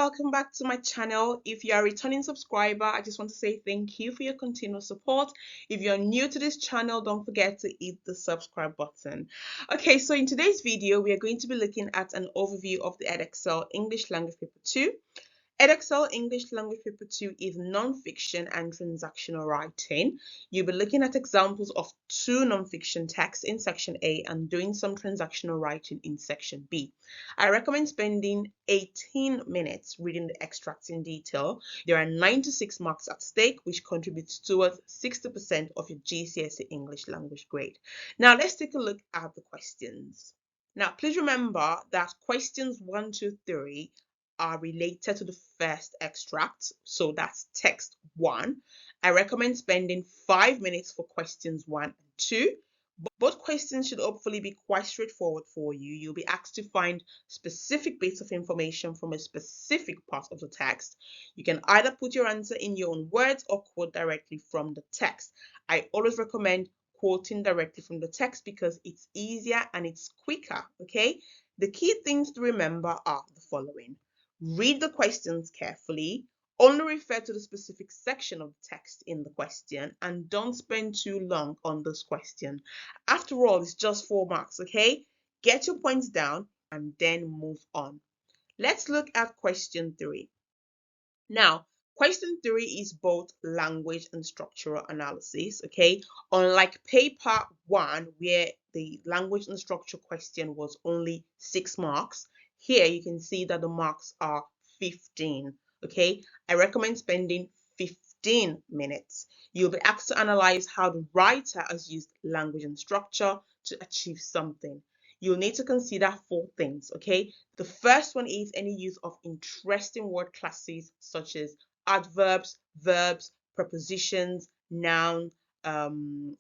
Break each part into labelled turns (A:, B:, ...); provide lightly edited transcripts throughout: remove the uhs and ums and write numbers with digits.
A: welcome back to my channel. If you are a returning subscriber, I just want to say thank you for your continuous support. If you're new to this channel, don't forget to hit the subscribe button. Okay, so in today's video, we are going to be looking at an overview of the Edexcel English Language Paper 2. Edexcel English Language Paper 2 is non-fiction and transactional writing. You'll be looking at examples of 2 non-fiction texts in section A and doing some transactional writing in section B. I recommend spending 18 minutes reading the extracts in detail. There are 96 marks at stake, which contributes towards 60% of your GCSE English language grade. Now let's take a look at the questions. Now please remember that questions 1 to 3 are related to the first extract, so that's text 1. I recommend spending 5 minutes for questions 1 and 2. Both questions should hopefully be quite straightforward for you. You'll be asked to find specific bits of information from a specific part of the text. You can either put your answer in your own words or quote directly from the text. I always recommend quoting directly from the text because it's easier and it's quicker, okay? The key things to remember are the following. Read the questions carefully, only refer to the specific section of the text in the question, and don't spend too long on this question. After all, it's just 4 marks, okay? Get your points down and then move on. Let's look at question 3. Now, question 3 is both language and structural analysis, okay? Unlike paper 1, where the language and structure question was only 6 marks, here you can see that the marks are 15, okay? I recommend spending 15 minutes. You'll be asked to analyze how the writer has used language and structure to achieve something. You'll need to consider 4 things, okay? The first one is any use of interesting word classes such as adverbs, verbs, prepositions, nouns,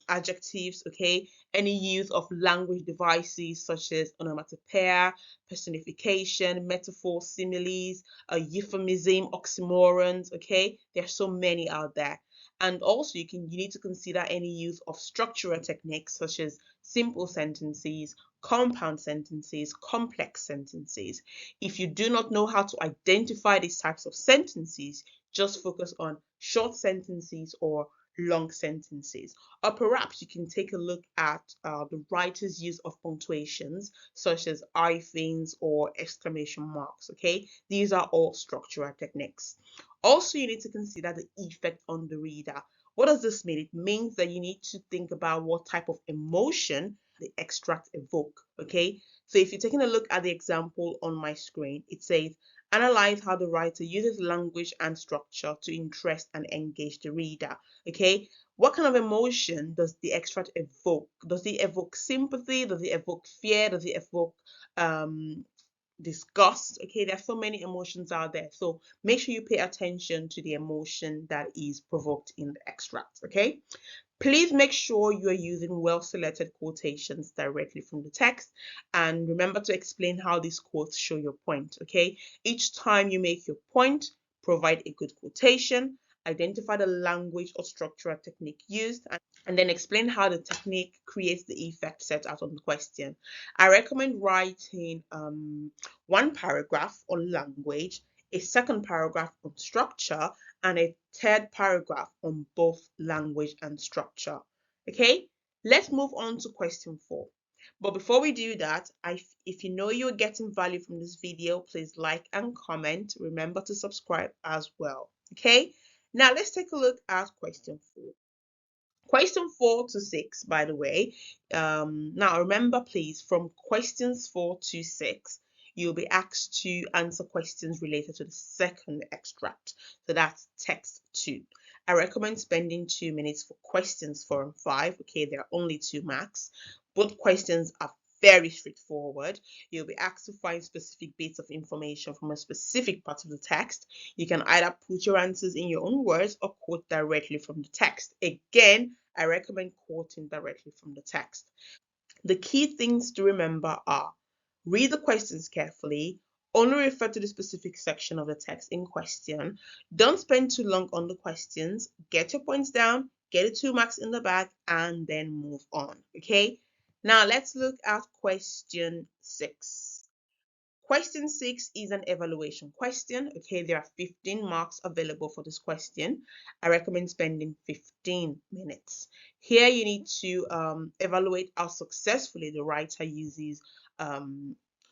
A: adjectives, okay? Any use of language devices such as onomatopoeia, personification, metaphor, similes, euphemism, oxymorons, okay? There are so many out there. And also you need to consider any use of structural techniques such as simple sentences, compound sentences, complex sentences. If you do not know how to identify these types of sentences, just focus on short sentences or long sentences. Or perhaps you can take a look at the writer's use of punctuations such as hyphens or exclamation marks, okay? These are all structural techniques. Also, you need to consider the effect on the reader. What does this mean? It means that you need to think about what type of emotion the extract evoke, okay? So if you're taking a look at the example on my screen, it says, analyze how the writer uses language and structure to interest and engage the reader, okay? What kind of emotion does the extract evoke? Does it evoke sympathy? Does it evoke fear? Does it evoke disgust? Okay, there are so many emotions out there, so make sure you pay attention to the emotion that is provoked in the extract, okay? Please make sure you are using well-selected quotations directly from the text, and remember to explain how these quotes show your point, okay? Each time you make your point, provide a good quotation, identify the language or structural technique used, and then explain how the technique creates the effect set out on the question. I recommend writing 1 paragraph on language, a 2nd paragraph on structure, and a 3rd paragraph on both language and structure. Okay, let's move on to question 4. But before we do that, if you know you're getting value from this video, please like and comment. Remember to subscribe as well. Okay, now let's take a look at question 4. Question 4 to 6, by the way. Now remember, please, from questions 4 to 6, you'll be asked to answer questions related to the 2nd extract. So that's text 2. I recommend spending 2 minutes for questions 4 and 5. Okay, there are only 2 marks. Both questions are very straightforward. You'll be asked to find specific bits of information from a specific part of the text. You can either put your answers in your own words or quote directly from the text. Again, I recommend quoting directly from the text. The key things to remember are: read the questions carefully, only refer to the specific section of the text in question, don't spend too long on the questions, get your points down, get the 2 marks in the bag, and then move on, okay? Now let's look at question 6. Question 6 is an evaluation question. Okay, there are 15 marks available for this question. I recommend spending 15 minutes. Here you need to evaluate how successfully the writer uses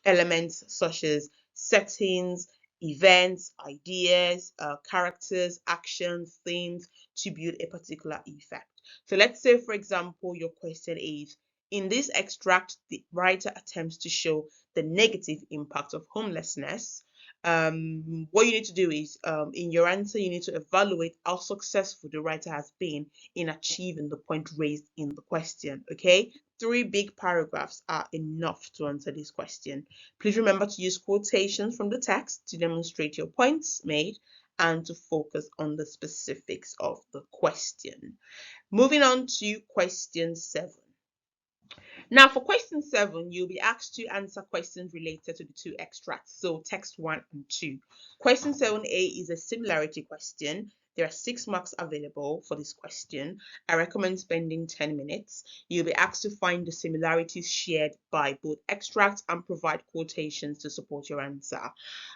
A: elements such as settings, events, ideas, characters, actions, themes to build a particular effect. So let's say, for example, your question is, in this extract, the writer attempts to show the negative impact of homelessness. What you need to do is, in your answer, you need to evaluate how successful the writer has been in achieving the point raised in the question. Okay, 3 big paragraphs are enough to answer this question. Please remember to use quotations from the text to demonstrate your points made and to focus on the specifics of the question. Moving on to question 7. Now, for question 7, you'll be asked to answer questions related to the 2 extracts, so text 1 and 2. Question 7a is a similarity question. There are 6 marks available for this question. I recommend spending 10 minutes. You'll be asked to find the similarities shared by both extracts and provide quotations to support your answer.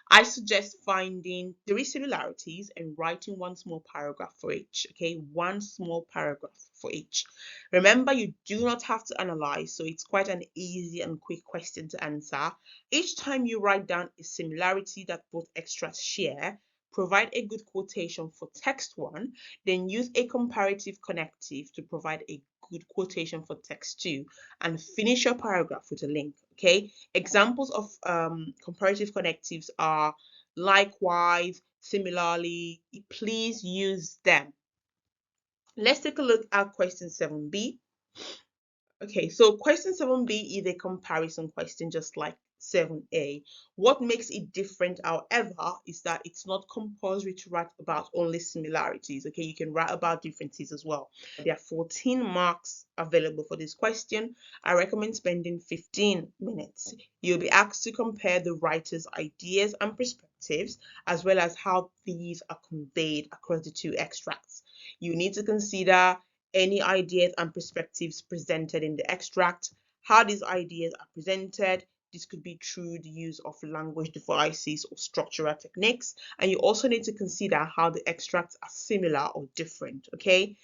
A: I suggest finding 3 similarities and writing 1 small paragraph for each. Okay, 1 small paragraph for each. Remember, you do not have to analyze, so it's quite an easy and quick question to answer. Each time you write down a similarity that both extracts share, provide a good quotation for text 1, then use a comparative connective to provide a good quotation for text 2, and finish your paragraph with a link. Okay, examples of comparative connectives are likewise, similarly. Please use them. Let's take a look at question 7b. Okay, so question 7b is a comparison question just like 7a. What makes it different, however, is that it's not compulsory to write about only similarities. Okay, you can write about differences as well. There are 14 marks available for this question. I recommend spending 15 minutes. You'll be asked to compare the writer's ideas and perspectives, as well as how these are conveyed across the 2 extracts. You need to consider any ideas and perspectives presented in the extract, how these ideas are presented. This could be through the use of language devices or structural techniques. And you also need to consider how the extracts are similar or different. Okay,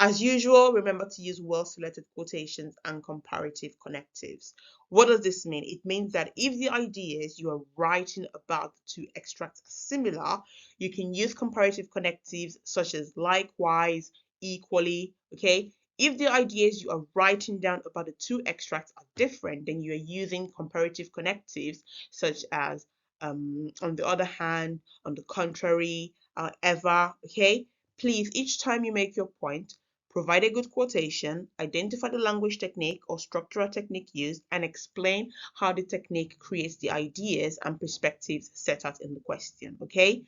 A: as usual, remember to use well-selected quotations and comparative connectives. What does this mean? It means that if the ideas you are writing about the 2 extracts are similar, you can use comparative connectives such as likewise, equally. Okay, if the ideas you are writing down about the 2 extracts are different, then you are using comparative connectives such as on the other hand, on the contrary, however. Okay, please, each time you make your point, provide a good quotation, identify the language technique or structural technique used, and explain how the technique creates the ideas and perspectives set out in the question. Okay,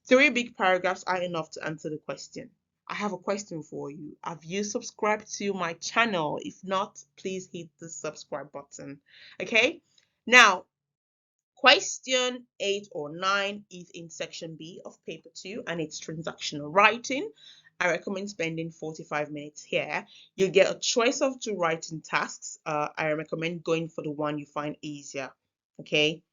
A: 3 big paragraphs are enough to answer the question. I have a question for you. Have you subscribed to my channel? If not, please hit the subscribe button. Okay, now question 8 or 9 is in section B of paper 2 and it's transactional writing. I recommend spending 45 minutes here. You'll get a choice of 2 writing tasks. I recommend going for the one you find easier. Okay,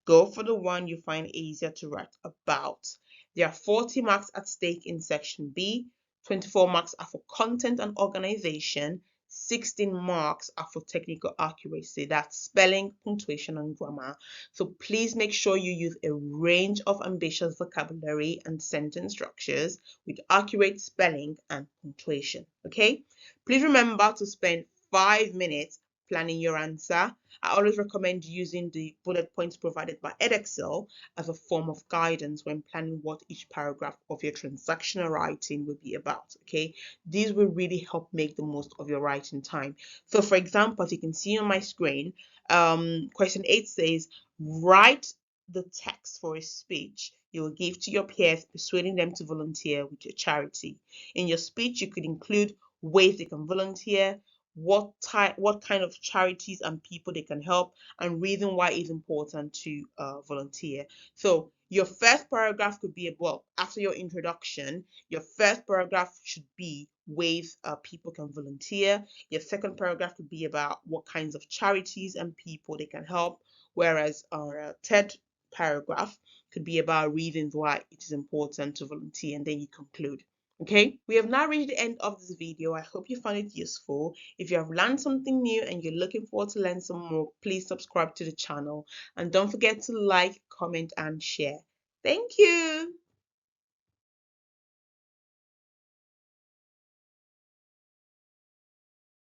A: go for the one you find easier to write about. There are 40 marks at stake in section B. 24 marks are for content and organization. 16 marks are for technical accuracy. That's spelling, punctuation, and grammar. So please make sure you use a range of ambitious vocabulary and sentence structures with accurate spelling and punctuation. Okay? Please remember to spend 5 minutes planning your answer. I always recommend using the bullet points provided by Edexcel as a form of guidance when planning what each paragraph of your transactional writing will be about. Okay, these will really help make the most of your writing time. So, for example, as you can see on my screen, question 8 says, write the text for a speech you will give to your peers, persuading them to volunteer with your charity. In your speech, you could include ways they can volunteer, what kind of charities and people they can help, and reason why it's important to volunteer. So your first paragraph could be, well, after your introduction, your first paragraph should be ways people can volunteer. Your second paragraph could be about what kinds of charities and people they can help, whereas our third paragraph could be about reasons why it is important to volunteer, and then you conclude. Okay, we have now reached the end of this video. I hope you found it useful. If you have learned something new and you're looking forward to learn some more, please subscribe to the channel and don't forget to like, comment and share. Thank you.